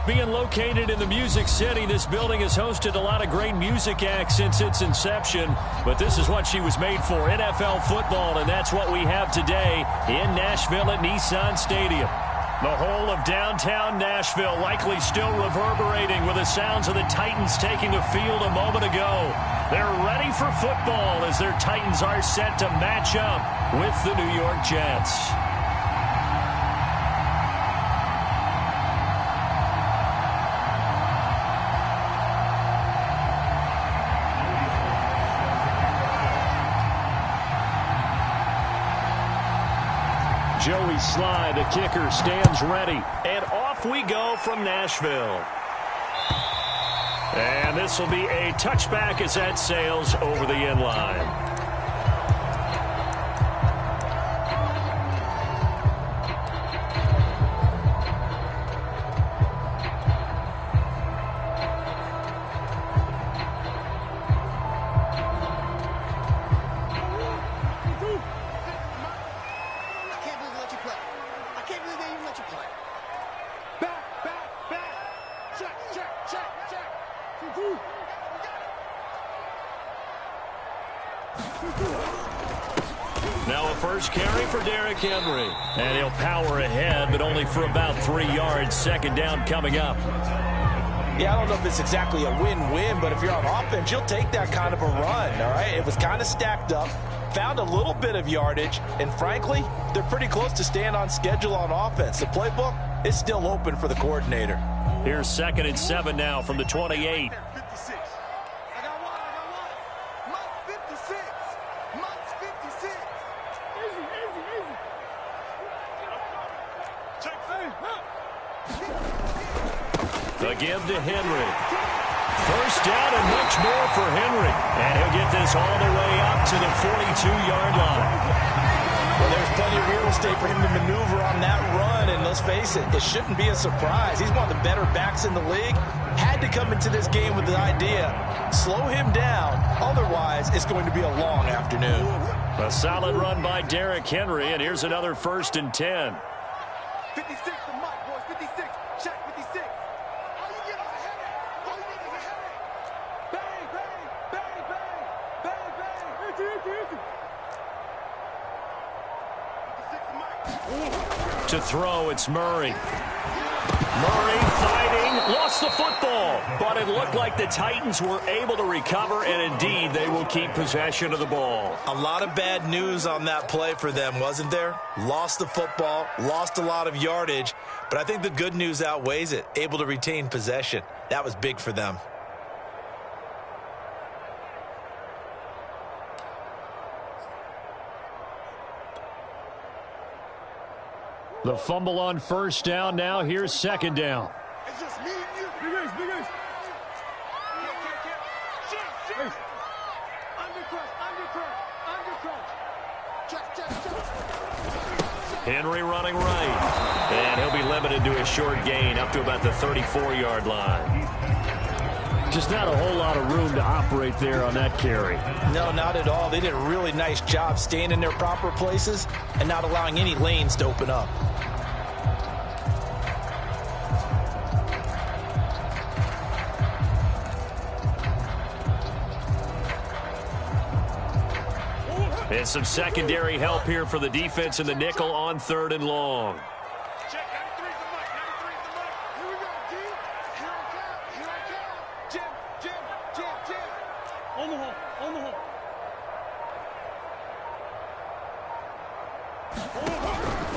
Being located in the Music City, this building has hosted a lot of great music acts since its inception. But this is what she was made for, NFL football, and that's what we have today in Nashville at Nissan Stadium. The whole of downtown Nashville likely still reverberating with the sounds of the Titans taking the field a moment ago. They're ready for football as their Titans are set to match up with the New York Jets. Joey Sly, the kicker, stands ready. And off we go from Nashville. And this will be a touchback as that sails over the end line. Now a first carry for Derrick Henry. And he'll power ahead, but only for about 3 yards. Second down coming up. Yeah, I don't know if it's exactly a win-win, but if you're on offense, you'll take that kind of a run, all right? It was kind of stacked up, found a little bit of yardage, and frankly, they're pretty close to staying on schedule on offense. The playbook is still open for the coordinator. Here's 2nd and 7 now from the 28. The give to Henry. First down and much more for Henry. And he'll get this all the way up to the 42-yard line. Well, there's plenty of real estate for him to maneuver on that run. And let's face it, it shouldn't be a surprise. He's one of the better backs in the league. Had to come into this game with the idea, slow him down. Otherwise, it's going to be a long afternoon. A solid run by Derrick Henry. And here's another 1st and 10. 56 to Mike, boys. 56. Check 56. All you get is a headache. All you get is a headache. Bang, bang, bang, bang, bang, bang. Empty, empty, empty. 56 to Mike. To throw, it's Murray. Murray fighting, lost the football. But it looked like the Titans were able to recover, and indeed they will keep possession of the ball. A lot of bad news on that play for them, wasn't there? Lost the football, lost a lot of yardage, but I think the good news outweighs it. Able to retain possession. That was big for them. The fumble on first down. Now here's 2nd down. It's just me and you. Big Ace, Big Ace. Henry running right. And he'll be limited to a short gain up to about the 34-yard line. Just not a whole lot of room to operate there on that carry. No, not at all. They did a really nice job staying in their proper places and not allowing any lanes to open up. And some secondary help here for the defense in the nickel on 3rd and long. Check 93's the mic. 93's the mic. Here we go, G. Here I come. Here I come. Jim, Jim, Jim, Jim. On the hole. On the hole.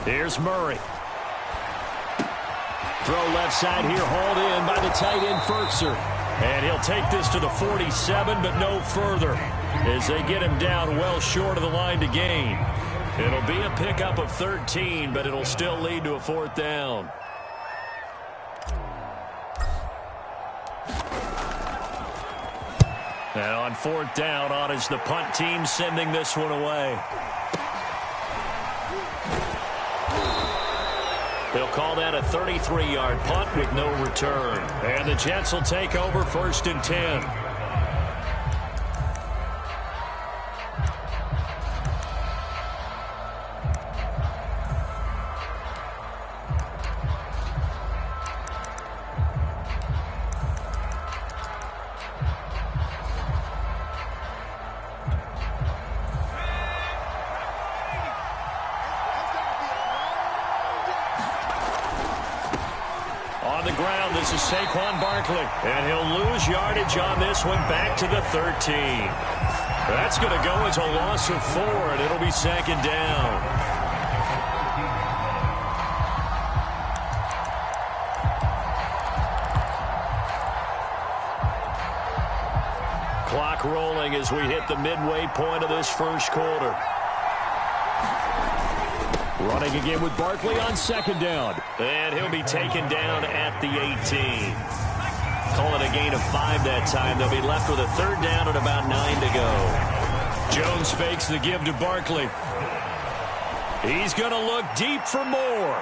Here's Murray. Throw left side here, hauled in by the tight end Ferkser. And he'll take this to the 47, but no further, as they get him down well short of the line to gain. It'll be a pickup of 13, but it'll still lead to a 4th down. And on 4th down, on is the punt team sending this one away. They'll call that a 33-yard punt with no return. And the Jets will take over 1st and 10. the ground. This is Saquon Barkley. And he'll lose yardage on this one back to the 13. That's going to go as a loss of 4, and it'll be second down. Clock rolling as we hit the midway point of this first quarter. Running again with Barkley on second down. And he'll be taken down at the 18. Call it a gain of 5 that time. They'll be left with a third down and about 9 to go. Jones fakes the give to Barkley. He's going to look deep for more.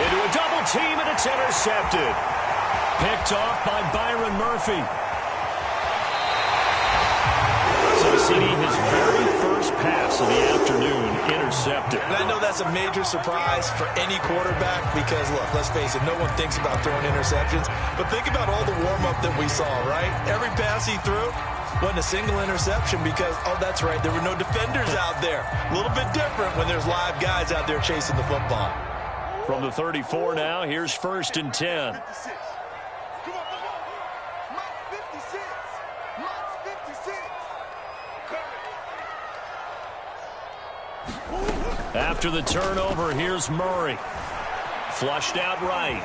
Into a double team, and it's intercepted. Picked off by Byron Murphy. So CD, his very first pass of the afternoon, intercepted. And I know that's a major surprise for any quarterback because, look, let's face it, no one thinks about throwing interceptions. But think about all the warm-up that we saw, right? Every pass he threw wasn't a single interception because, oh, that's right, there were no defenders out there. A little bit different when there's live guys out there chasing the football. From the 34 now, here's 1st and 10. After the turnover, here's Murray. Flushed out right.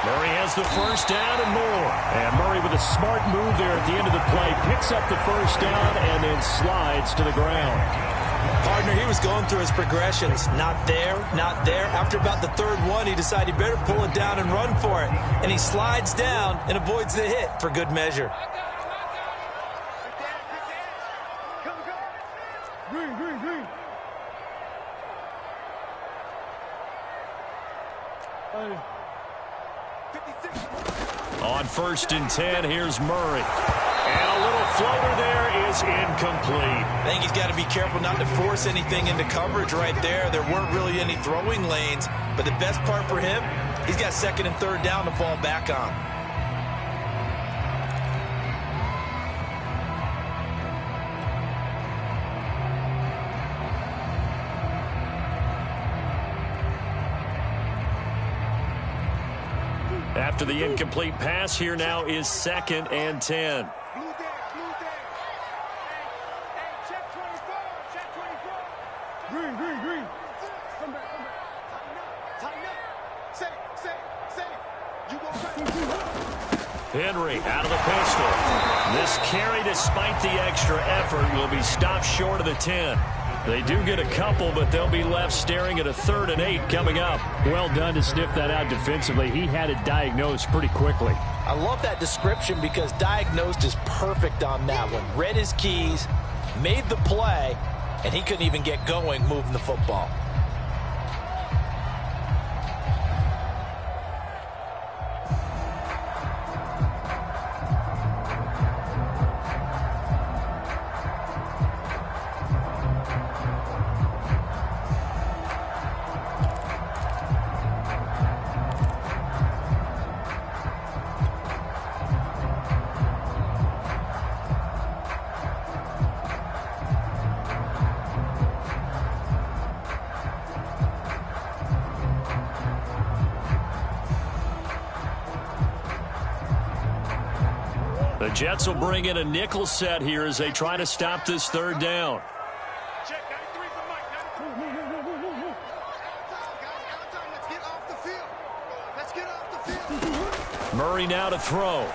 Murray has the first down and more. And Murray with a smart move there at the end of the play. Picks up the first down and then slides to the ground. Partner, he was going through his progressions. Not there, not there. After about the third one, he decided he better pull it down and run for it. And he slides down and avoids the hit for good measure. On 1st and 10, here's Murray. And a little floater there is incomplete. I think he's got to be careful not to force anything into coverage right there. There weren't really any throwing lanes. But the best part for him, he's got 2nd and 3rd down to fall back on. After the incomplete pass, here now is 2nd and 10. Green. Come back. Tighten up. Say. You Henry out of the pistol. This carry, despite the extra effort, will be stopped short of the 10. They do get a couple, but they'll be left staring at a 3rd and 8 coming up. Well done to sniff that out defensively. He had it diagnosed pretty quickly. I love that description because diagnosed is perfect on that one. Read his keys, made the play, and he couldn't even get going moving the football. The Jets will bring in a nickel set here as they try to stop this 3rd down. Check 93 for Mike. Let's get off the field. Let's get off the field. Murray now to throw.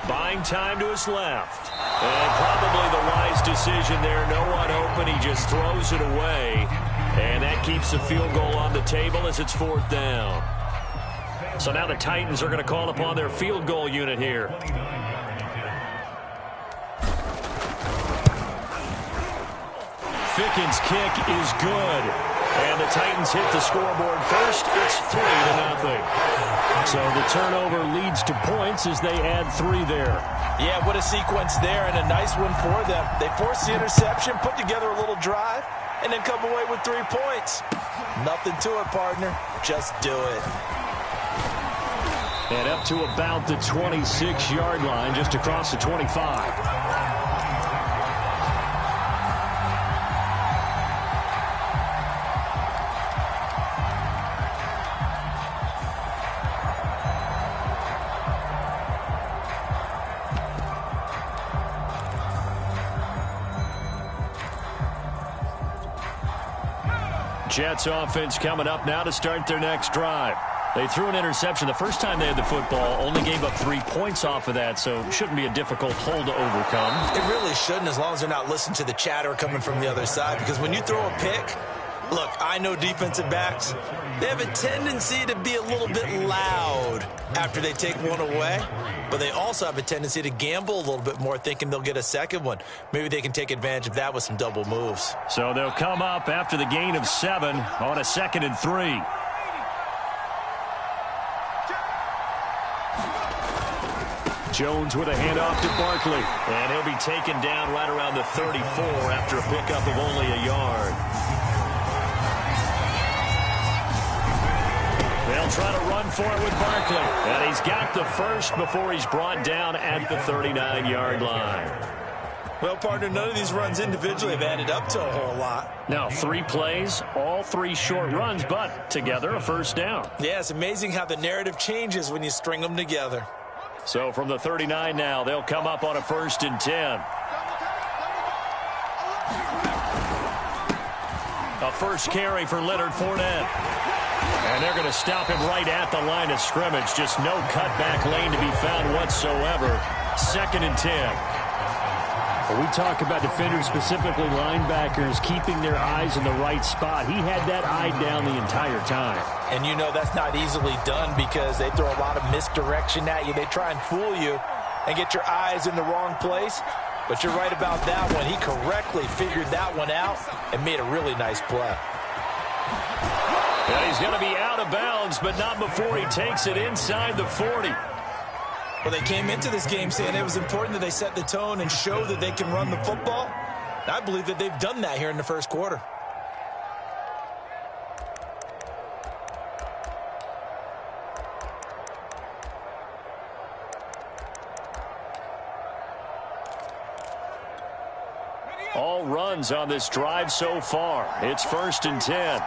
Buying time to his left. And probably the wise decision there. No one open. He just throws it away. And that keeps the field goal on the table as it's 4th down. So now the Titans are going to call upon their field goal unit here. Ficken's kick is good. And the Titans hit the scoreboard first. It's 3-0. So the turnover leads to points as they add 3 there. Yeah, what a sequence there and a nice one for them. They forced the interception, put together a little drive, and then come away with 3 points. Nothing to it, partner. Just do it. And up to about the 26-yard line, just across the 25. Jets offense coming up now to start their next drive. They threw an interception the first time they had the football, only gave up 3 points off of that, so it shouldn't be a difficult hole to overcome. It really shouldn't, as long as they're not listening to the chatter coming from the other side, because when you throw a pick, look, I know defensive backs, they have a tendency to be a little bit loud after they take one away, but they also have a tendency to gamble a little bit more, thinking they'll get a second one. Maybe they can take advantage of that with some double moves. So they'll come up after the gain of 7 on a 2nd and 3. Jones with a handoff to Barkley. And he'll be taken down right around the 34 after a pickup of only a yard. They'll try to run for it with Barkley. And he's got the first before he's brought down at the 39-yard line. Well, partner, none of these runs individually have added up to a whole lot. Now, 3 plays, all 3 short runs, but together a first down. Yeah, it's amazing how the narrative changes when you string them together. So from the 39 now, they'll come up on a 1st and 10. A first carry for Leonard Fournette. And they're going to stop him right at the line of scrimmage. Just no cutback lane to be found whatsoever. 2nd and 10. When we talk about defenders, specifically linebackers, keeping their eyes in the right spot. He had that eye down the entire time. And you know that's not easily done because they throw a lot of misdirection at you. They try and fool you and get your eyes in the wrong place. But you're right about that one. He correctly figured that one out and made a really nice play. And he's going to be out of bounds, but not before he takes it inside the 40. Well, they came into this game saying it was important that they set the tone and show that they can run the football. And I believe that they've done that here in the first quarter. All runs on this drive so far. It's 1st and 10.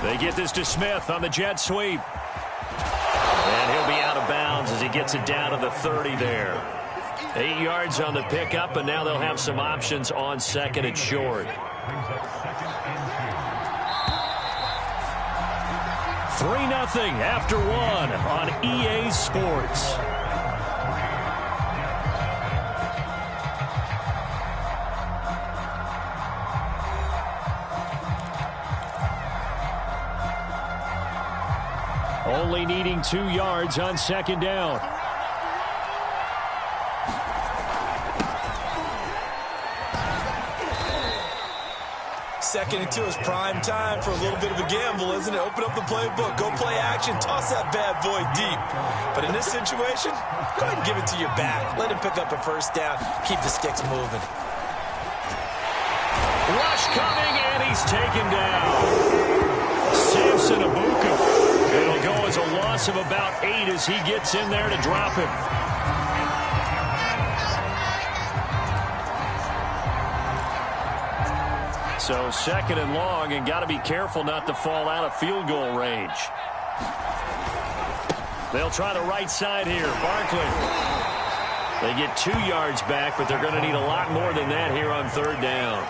They get this to Smith on the jet sweep. And he'll be out of bounds as he gets it down to the 30 there. 8 yards on the pickup, and now they'll have some options on 2nd and short. 3-0 after 1 on EA Sports. Only needing 2 yards on 2nd down. Second and 2 is prime time for a little bit of a gamble, isn't it? Open up the playbook, go play action, toss that bad boy deep. But in this situation, go ahead and give it to your back. Let him pick up a first down. Keep the sticks moving. Rush coming, and he's taken down. Samson Abuka. It'll go as a loss of about 8 as he gets in there to drop him. So 2nd and long, and got to be careful not to fall out of field goal range. They'll try the right side here. Barkley. They get 2 yards back, but they're going to need a lot more than that here on 3rd down.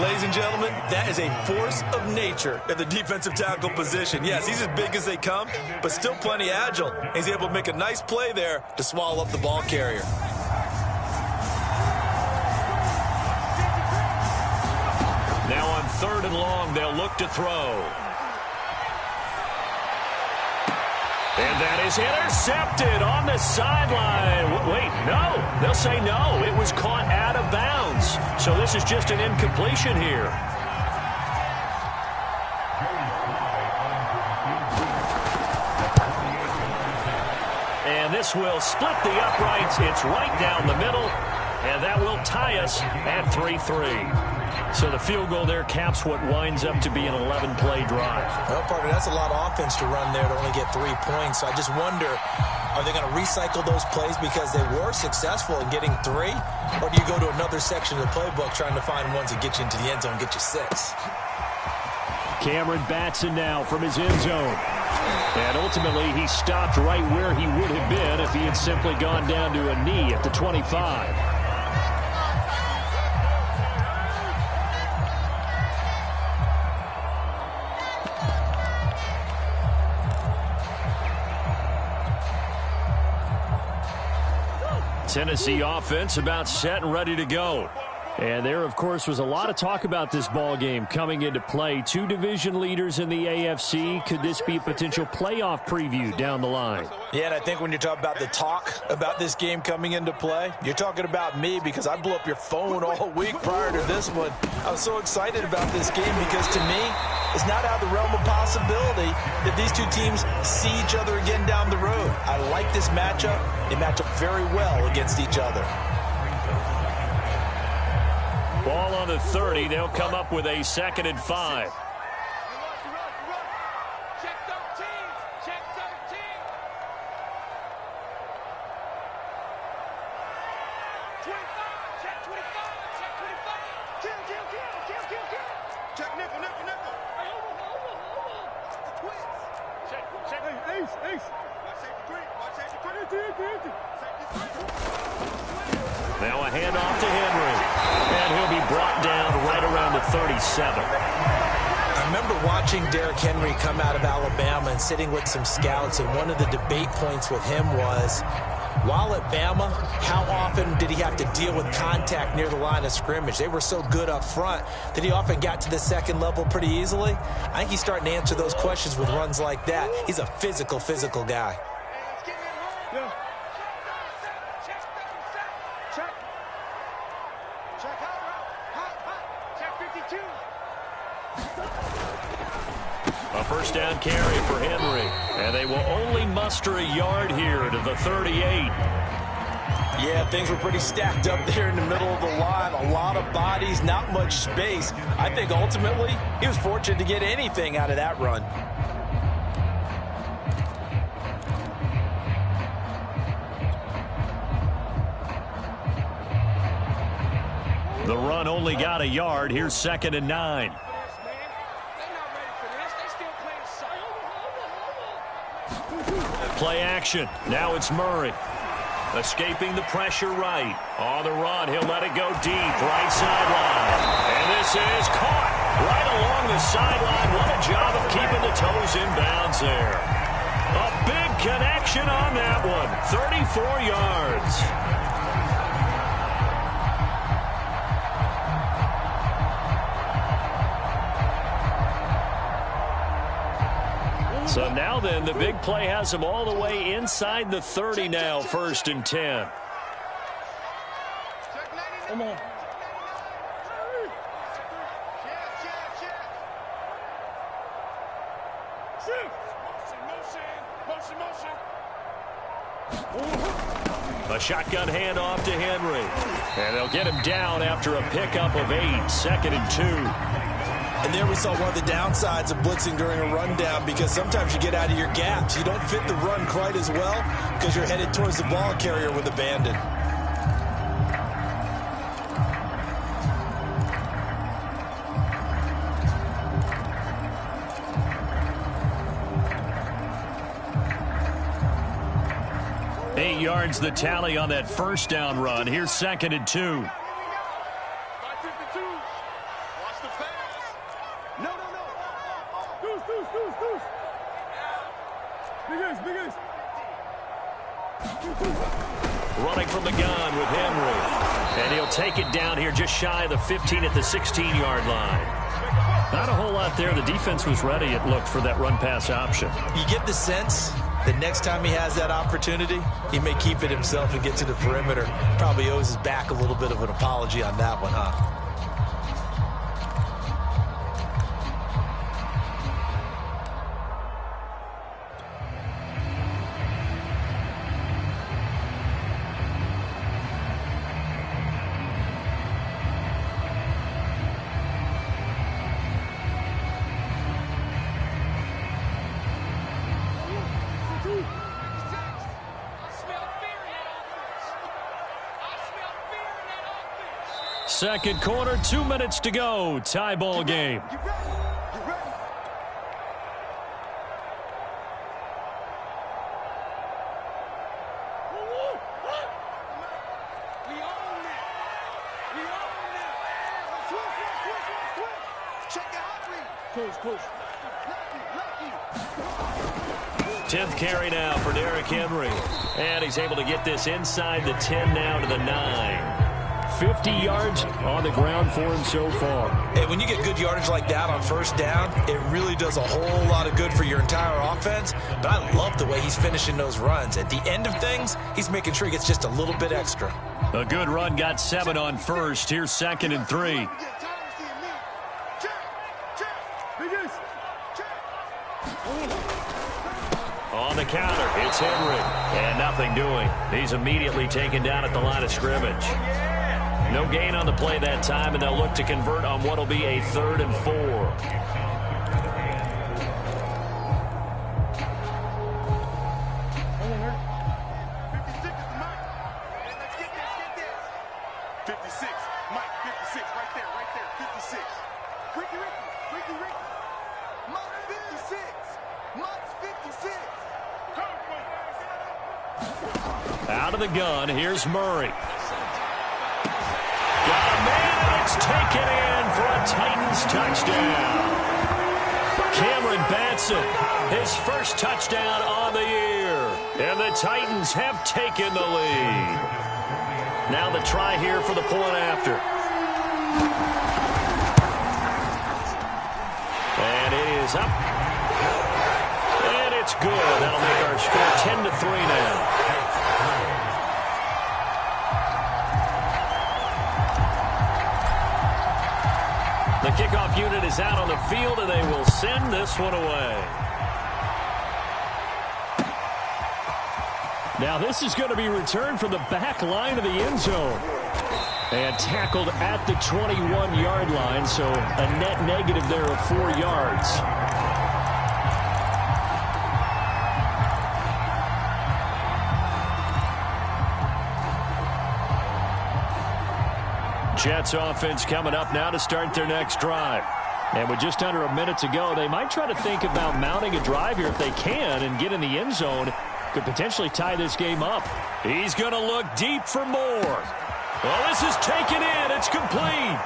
Ladies and gentlemen, that is a force of nature at the defensive tackle position. Yes, he's as big as they come, but still plenty agile. He's able to make a nice play there to swallow up the ball carrier. Now on 3rd and long, they'll look to throw. And that is intercepted on the sideline. Wait, no. They'll say no. It was caught out of bounds. So this is just an incompletion here. And this will split the uprights. It's right down the middle. And that will tie us at 3-3. So the field goal there caps what winds up to be an 11-play drive. Well, partner, that's a lot of offense to run there to only get 3 points. So I just wonder, are they going to recycle those plays because they were successful in getting 3? Or do you go to another section of the playbook trying to find ones that get you into the end zone and get you 6? Cameron Batson now from his end zone. And ultimately, he stopped right where he would have been if he had simply gone down to a knee at the 25. Tennessee offense about set and ready to go. And there, of course, was a lot of talk about this ball game coming into play. Two division leaders in the AFC. Could this be a potential playoff preview down the line? Yeah, and I think when you're talking about the talk about this game coming into play, you're talking about me because I blew up your phone all week prior to this one. I was so excited about this game because, to me, it's not out of the realm of possibility that these two teams see each other again down the road. I like this matchup. They match up very well against each other. Ball on the 30. They'll come up with a 2nd and 5. Check 13. Check 13. Check 25. Check 25. Kill. Check nickel. The twins. Check. Hey, ace. Watch safety 3. Now a handoff to Henry. And he'll be brought down right around the 37. I remember watching Derrick Henry come out of Alabama and sitting with some scouts, and one of the debate points with him was, while at Bama, how often did he have to deal with contact near the line of scrimmage? They were so good up front that he often got to the second level pretty easily. I think he's starting to answer those questions with runs like that. He's a physical guy. A first down carry for Henry. And they will only muster a yard here to the 38. Yeah, things were pretty stacked up there in the middle of the line. A lot of bodies, not much space. I think ultimately he was fortunate to get anything out of that run. The run only got a yard. Here's 2nd and 9. Play action. Now it's Murray. Escaping the pressure right. On the run, he'll let it go deep. Right sideline. And this is caught right along the sideline. What a job of keeping the toes in bounds there. A big connection on that one. 34 yards. So now then, the big play has him all the way inside the 30 now, 1st and 10. Come on. A shotgun handoff to Henry. And they'll get him down after a pickup of 8, 2nd and 2. And there we saw one of the downsides of blitzing during a rundown, because sometimes you get out of your gaps. You don't fit the run quite as well because you're headed towards the ball carrier with abandon. Eight yards the tally on that first down run. Here's 2nd and 2. Running from the gun with Henry. And he'll take it down here just shy of the 15 at the 16-yard line. Not a whole lot there. The defense was ready, it looked, for that run-pass option. You get the sense that next time he has that opportunity, he may keep it himself and get to the perimeter. Probably owes his back a little bit of an apology on that one, huh? Second quarter, 2 minutes to go. Tie ball game. 10th carry now for Derrick Henry. And he's able to get this inside the 10 now to the 9. 50 yards on the ground for him so far. And when you get good yardage like that on first down, it really does a whole lot of good for your entire offense. But I love the way he's finishing those runs. At the end of things, he's making sure he gets just a little bit extra. A good run got 7 on first. Here's 2nd and 3. On the counter, it's Henry. And nothing doing. He's immediately taken down at the line of scrimmage. No gain on the play that time, and they'll look to convert on what will be a 3rd and 4. 56, Mike, 56, right there, 56. Ricky, Mike 56, Mike's 56. Out of the gun, here's Murray. Got a man, and it's taken in for a Titans touchdown. Cameron Batson, his first touchdown on the year. And the Titans have taken the lead. Now the try here for the point after. And it is up. And it's good. That'll make our score 10-3 now. The kickoff unit is out on the field, and they will send this one away. Now this is going to be returned from the back line of the end zone. And tackled at the 21-yard line, so a net negative there of 4 yards. Jets offense coming up now to start their next drive. And with just under a minute to go, they might try to think about mounting a drive here if they can and get in the end zone. Could potentially tie this game up. He's going to look deep for more. Well, this is taken in. It's complete.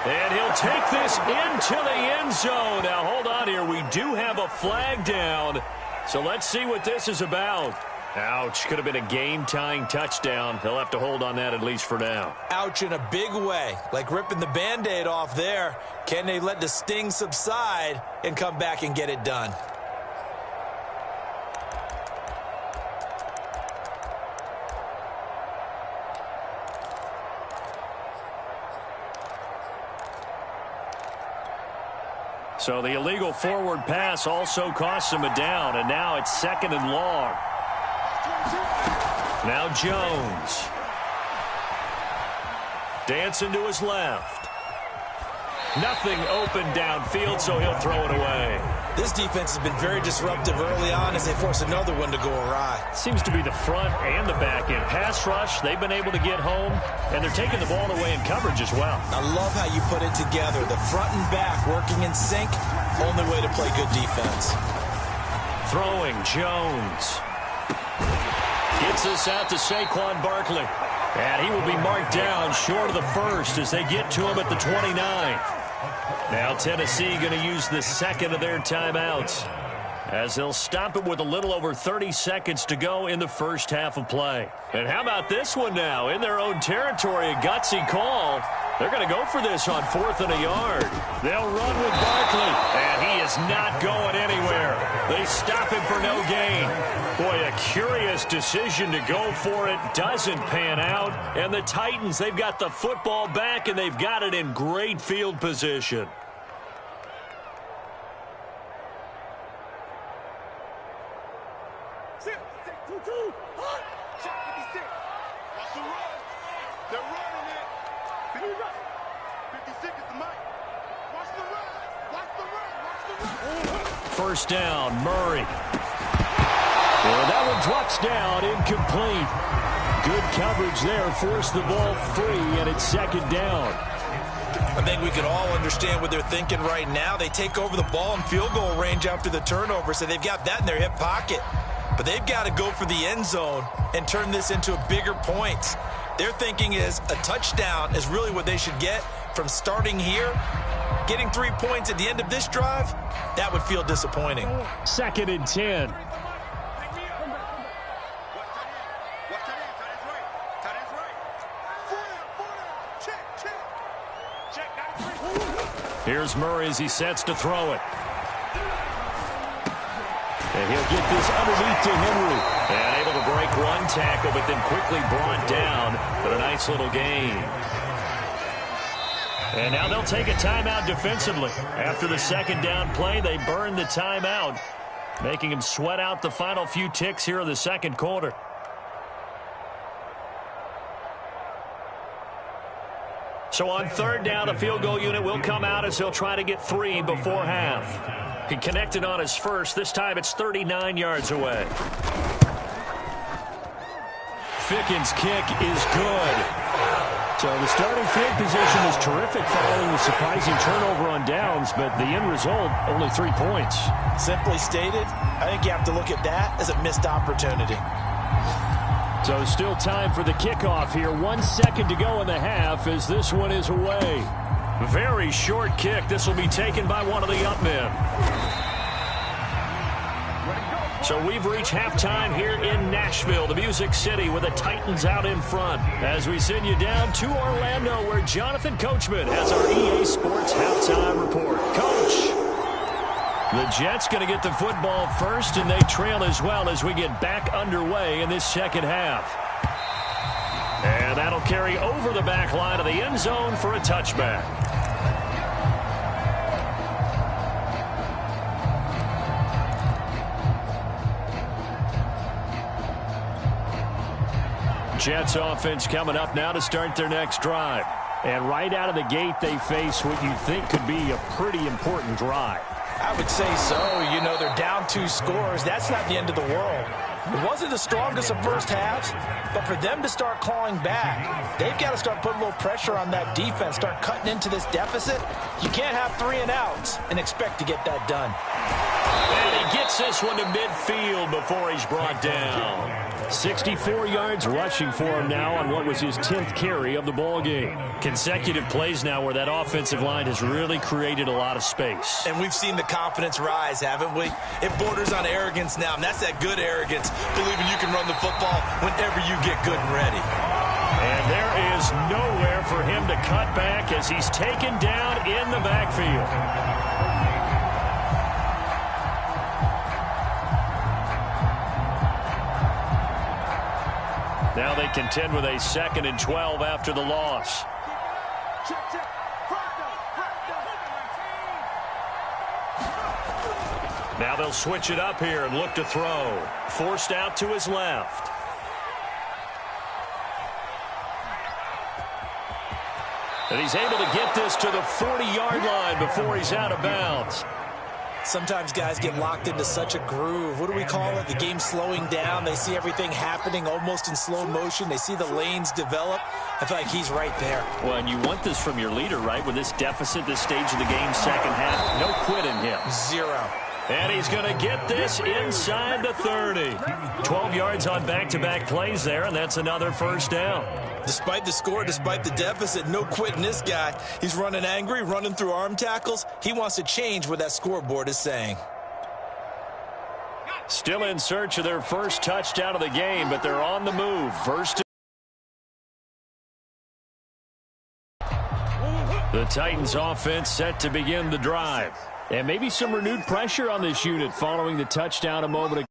And he'll take this into the end zone. Now, hold on here. We do have a flag down. So let's see what this is about. Ouch. Could have been a game-tying touchdown. They'll have to hold on that at least for now. Ouch in a big way. Like ripping the Band-Aid off there. Can they let the sting subside and come back and get it done? So the illegal forward pass also costs him a down, and now it's 2nd and long. Now Jones. Dancing to his left. Nothing open downfield, so he'll throw it away. This defense has been very disruptive early on as they force another one to go awry. Seems to be the front and the back end. Pass rush, they've been able to get home, and they're taking the ball away in coverage as well. I love how you put it together. The front and back working in sync, only way to play good defense. Throwing, Jones. Gets this out to Saquon Barkley. And he will be marked down short of the first as they get to him at the 29. Now Tennessee going to use the second of their timeouts as they'll stop it with a little over 30 seconds to go in the first half of play. And how about this one now? In their own territory, a gutsy call. They're going to go for this on 4th and a yard. They'll run with Barkley, and he is not going anywhere. They stop him for no gain. Boy, a curious decision to go for it. Doesn't pan out. And the Titans, they've got the football back, and they've got it in great field position. They're running it. 56 is the mic. Watch the run. Watch the run. Watch the run. First down, Murray. Well, that one drops down, incomplete. Good coverage there, forced the ball free, and it's 2nd down. I think we can all understand what they're thinking right now. They take over the ball in field goal range after the turnover, so they've got that in their hip pocket. But they've got to go for the end zone and turn this into a bigger point. Their thinking is a touchdown is really what they should get from starting here. Getting 3 points at the end of this drive, that would feel disappointing. 2nd and 10. Here's Murray as he sets to throw it. And he'll get this underneath to Henry. And able to break one tackle, but then quickly brought down for a nice little gain. And now they'll take a timeout defensively. After the second down play, they burn the timeout, making him sweat out the final few ticks here in the second quarter. So on third down, the field goal unit will come out as he'll try to get 3 before half. He connected on his first. This time it's 39 yards away. Ficken's kick is good. So the starting field position is terrific following the surprising turnover on downs, but the end result, only 3 points. Simply stated, I think you have to look at that as a missed opportunity. So still time for the kickoff here. 1 second to go in the half as this one is away. Very short kick. This will be taken by one of the up men. So we've reached halftime here in Nashville, the Music City, with the Titans out in front. As we send you down to Orlando, where Jonathan Coachman has our EA Sports halftime report. Coach. The Jets going to get the football first, and they trail as well as we get back underway in this second half. And that'll carry over the back line of the end zone for a touchback. Jets offense coming up now to start their next drive. And right out of the gate, they face what you think could be a pretty important drive. I would say so. You know, they're down 2 scores. That's not the end of the world. It wasn't the strongest of first halves, but for them to start clawing back, they've got to start putting a little pressure on that defense, start cutting into this deficit. You can't have 3 and outs and expect to get that done. And he gets this one to midfield before he's brought down. 64 yards rushing for him now on what was his 10th carry of the ball game. Consecutive plays now where that offensive line has really created a lot of space. And we've seen the confidence rise, haven't we? It borders on arrogance now, and that's that good arrogance, believing you can run the football whenever you get good and ready. And there is nowhere for him to cut back as he's taken down in the backfield. Now they contend with a 2nd and 12 after the loss. Now they'll switch it up here and look to throw. Forced out to his left. And he's able to get this to the 40-yard line before he's out of bounds. Sometimes guys get locked into such a groove. What do we call it? The game slowing down. They see everything happening almost in slow motion. They see the lanes develop. I feel like he's right there. Well, and you want this from your leader, right? With this deficit, this stage of the game, second half, no quit in him. 0. And he's going to get this inside the 30. 12 yards on back-to-back plays there, and that's another first down. Despite the score, despite the deficit, no quitting this guy. He's running angry, running through arm tackles. He wants to change what that scoreboard is saying. Still in search of their first touchdown of the game, but they're on the move. First. The Titans offense set to begin the drive. And maybe some renewed pressure on this unit following the touchdown a moment ago.